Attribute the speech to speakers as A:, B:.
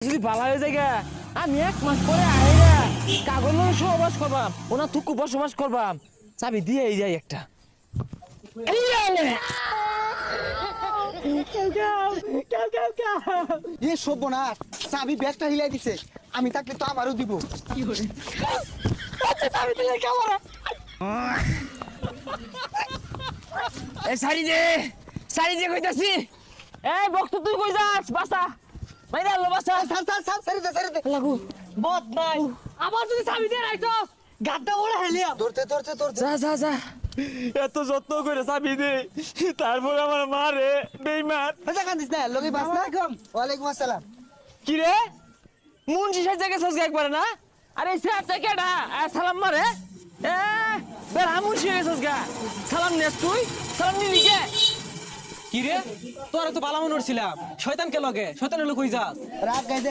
A: যদি ভালো হয়ে যায় আমি 1 মাস পরে আইরা কাগজ সহবাস করবাম ওনা তুকু বসবাস করবাম চাবি দিয়ে যাই একটা
B: এ সভ্য না চাবি ব্যাগটা হিলাই দিছে আমি থাকলে তো আমারও দিব
A: সারি দে কইতাছি এই বক্ত তুই কই যাস বাসা মাইরা লো বাসা
B: স্যার সারি দে
A: লাগু
B: বদ নাই
A: আবার যদি চাবি দিয়ে রাখছস
B: গাড্ডা বড় হেলিয়া ধরতে
A: যা এত যত্ন করে চাবি দে তারপর আমার মা রে বেইমান
B: আচ্ছা কান্দিস না লগি বাস না ওয়ালাইকুম আসসালাম
A: কি রে মুন্সি সাজা গেছস একবারে না আরে স্যারটা কেডা সালাম মারে এ বেড়া মুন্সি গেছস গা সালাম নেস তুই সালাম নিলি কে
C: কি রে তোরা তো বালা মনে করছিলাম শয়তানকে লগে শয়তানের লোক কই যাস
B: রাত গাইদের